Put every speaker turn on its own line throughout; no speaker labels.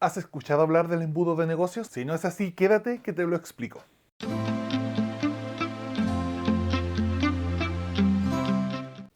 ¿Has escuchado hablar del embudo de negocios? Si no es así, quédate que te lo explico.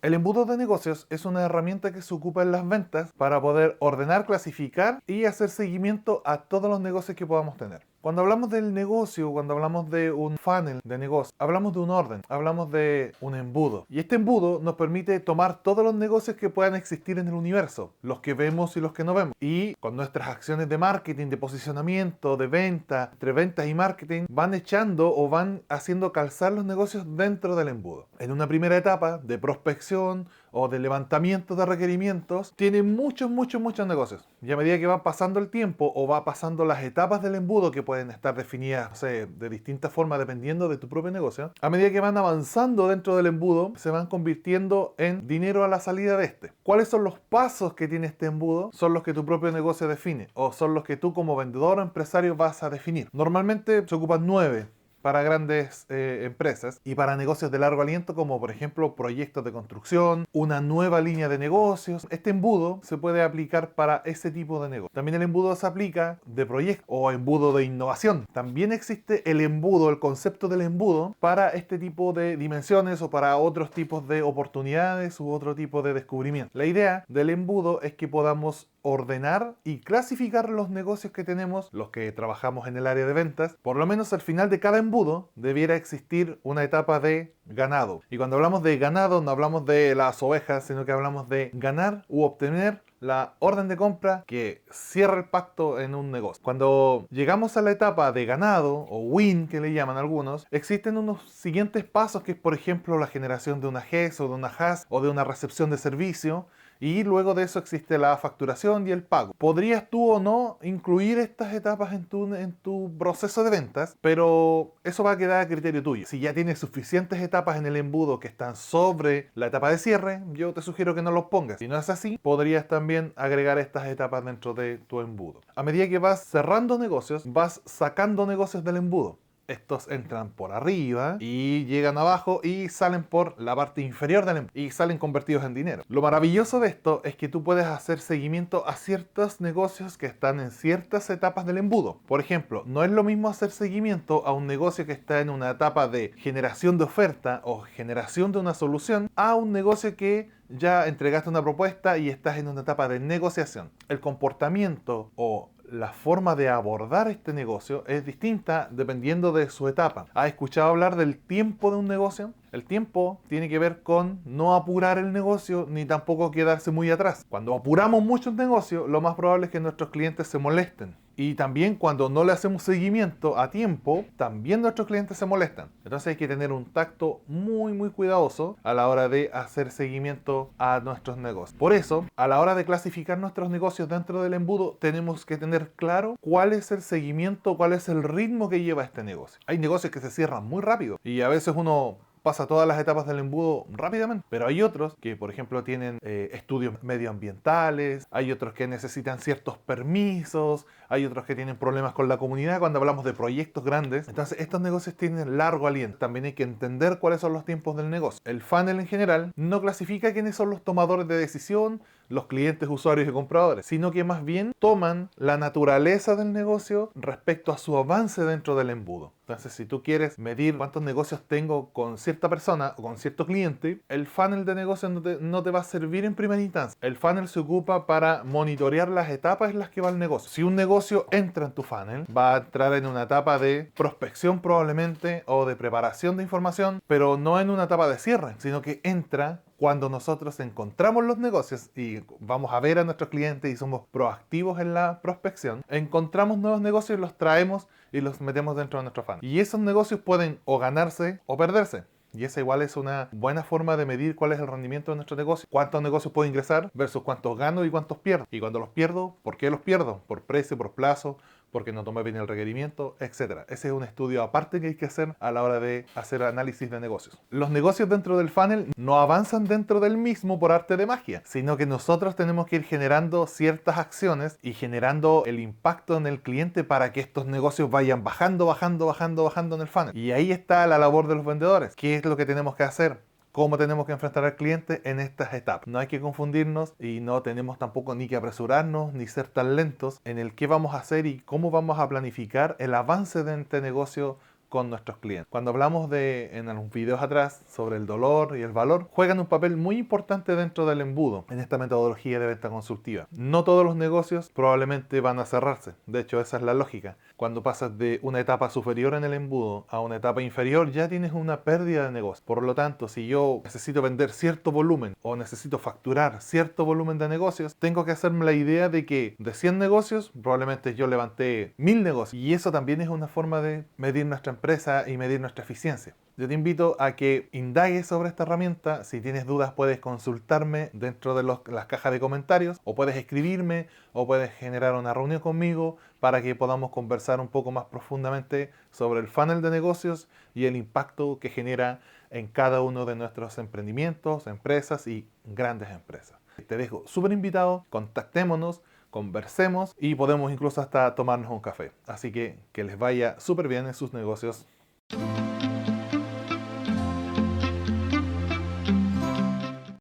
El embudo de negocios es una herramienta que se ocupa en las ventas para poder ordenar, clasificar y hacer seguimiento a todos los negocios que podamos tener. Cuando hablamos del negocio, cuando hablamos de un funnel de negocio, hablamos de un orden, hablamos de un embudo. Y este embudo nos permite tomar todos los negocios que puedan existir en el universo, los que vemos y los que no vemos. Y con nuestras acciones de marketing, de posicionamiento, de venta, entre ventas y marketing, van echando o van haciendo calzar los negocios dentro del embudo. En una primera etapa de prospección o de levantamiento de requerimientos, tiene muchos negocios. Y a medida que va pasando el tiempo o va pasando las etapas del embudo, que pueden estar definidas, no sé, de distintas formas dependiendo de tu propio negocio, a medida que van avanzando dentro del embudo, se van convirtiendo en dinero a la salida de este. ¿Cuáles son los pasos que tiene este embudo? Son los que tu propio negocio define, o son los que tú como vendedor o empresario vas a definir. Normalmente se ocupan 9 para grandes empresas y para negocios de largo aliento, como por ejemplo proyectos de construcción, una nueva línea de negocios. Este embudo se puede aplicar para ese tipo de negocio. También el embudo se aplica de proyecto o embudo de innovación. También existe el embudo, el concepto del embudo para este tipo de dimensiones o para otros tipos de oportunidades u otro tipo de descubrimiento. La idea del embudo es que podamos ordenar y clasificar los negocios que tenemos, los que trabajamos en el área de ventas. Por lo menos al final de cada embudo debiera existir una etapa de ganado. Y cuando hablamos de ganado no hablamos de las ovejas, sino que hablamos de ganar u obtener la orden de compra que cierra el pacto en un negocio. Cuando llegamos a la etapa de ganado o win, que le llaman algunos, existen unos siguientes pasos, que es por ejemplo la generación de una GES o de una HAS o de una recepción de servicio. Y luego de eso existe la facturación y el pago. ¿Podrías tú o no incluir estas etapas en tu proceso de ventas? Pero eso va a quedar a criterio tuyo. Si ya tienes suficientes etapas en el embudo que están sobre la etapa de cierre, yo te sugiero que no los pongas. Si no es así, podrías también agregar estas etapas dentro de tu embudo. A medida que vas cerrando negocios, vas sacando negocios del embudo. Estos entran por arriba y llegan abajo y salen por la parte inferior del embudo y salen convertidos en dinero. Lo maravilloso de esto es que tú puedes hacer seguimiento a ciertos negocios que están en ciertas etapas del embudo. Por ejemplo, no es lo mismo hacer seguimiento a un negocio que está en una etapa de generación de oferta o generación de una solución a un negocio que ya entregaste una propuesta y estás en una etapa de negociación. El comportamiento o la forma de abordar este negocio es distinta dependiendo de su etapa. ¿Has escuchado hablar del tiempo de un negocio? El tiempo tiene que ver con no apurar el negocio ni tampoco quedarse muy atrás. Cuando apuramos mucho un negocio, lo más probable es que nuestros clientes se molesten. Y también cuando no le hacemos seguimiento a tiempo, también nuestros clientes se molestan. Entonces hay que tener un tacto muy cuidadoso a la hora de hacer seguimiento a nuestros negocios. Por eso, a la hora de clasificar nuestros negocios dentro del embudo, tenemos que tener claro cuál es el seguimiento, cuál es el ritmo que lleva este negocio. Hay negocios que se cierran muy rápido y a veces uno pasa todas las etapas del embudo rápidamente, pero hay otros que, por ejemplo, tienen estudios medioambientales, hay otros que necesitan ciertos permisos, hay otros que tienen problemas con la comunidad cuando hablamos de proyectos grandes. Entonces, estos negocios tienen largo aliento. También hay que entender cuáles son los tiempos del negocio. El funnel en general no clasifica quiénes son los tomadores de decisión, los clientes, usuarios y compradores, sino que más bien toman la naturaleza del negocio respecto a su avance dentro del embudo. Entonces, si tú quieres medir cuántos negocios tengo con cierta persona o con cierto cliente, el funnel de negocio no te va a servir en primera instancia. El funnel se ocupa para monitorear las etapas en las que va el negocio. Si un negocio entra en tu funnel, va a entrar en una etapa de prospección probablemente o de preparación de información, pero no en una etapa de cierre, sino que entra cuando nosotros encontramos los negocios y vamos a ver a nuestros clientes y somos proactivos en la prospección, encontramos nuevos negocios y los traemos y los metemos dentro de nuestro funnel. Y esos negocios pueden o ganarse o perderse. Y esa igual es una buena forma de medir cuál es el rendimiento de nuestro negocio. Cuántos negocios puedo ingresar versus cuántos gano y cuántos pierdo. Y cuando los pierdo, ¿por qué los pierdo? Por precio, por plazo, porque no tomé bien el requerimiento, etc. Ese es un estudio aparte que hay que hacer a la hora de hacer análisis de negocios. Los negocios dentro del funnel no avanzan dentro del mismo por arte de magia, sino que nosotros tenemos que ir generando ciertas acciones y generando el impacto en el cliente para que estos negocios vayan bajando en el funnel. Y ahí está la labor de los vendedores. ¿Qué es lo que tenemos que hacer? cómo tenemos que enfrentar al cliente en estas etapas. No hay que confundirnos y no tenemos tampoco ni que apresurarnos ni ser tan lentos en el qué vamos a hacer y cómo vamos a planificar el avance de este negocio con nuestros clientes. Cuando hablamos en los videos atrás sobre el dolor y el valor, juegan un papel muy importante dentro del embudo en esta metodología de venta consultiva. No todos los negocios probablemente van a cerrarse. De hecho, esa es la lógica. Cuando pasas de una etapa superior en el embudo a una etapa inferior, ya tienes una pérdida de negocio. Por lo tanto, si yo necesito vender cierto volumen o necesito facturar cierto volumen de negocios, tengo que hacerme la idea de que de 100 negocios, probablemente yo levanté 1000 negocios. Y eso también es una forma de medir nuestra empresa y medir nuestra eficiencia. Yo te invito a que indagues sobre esta herramienta. Si tienes dudas puedes consultarme dentro de las cajas de comentarios, o puedes escribirme, o puedes generar una reunión conmigo para que podamos conversar un poco más profundamente sobre el funnel de negocios y el impacto que genera en cada uno de nuestros emprendimientos, empresas y grandes empresas. Te dejo súper invitado, contactémonos, conversemos y podemos incluso hasta tomarnos un café. Así que les vaya súper bien en sus negocios.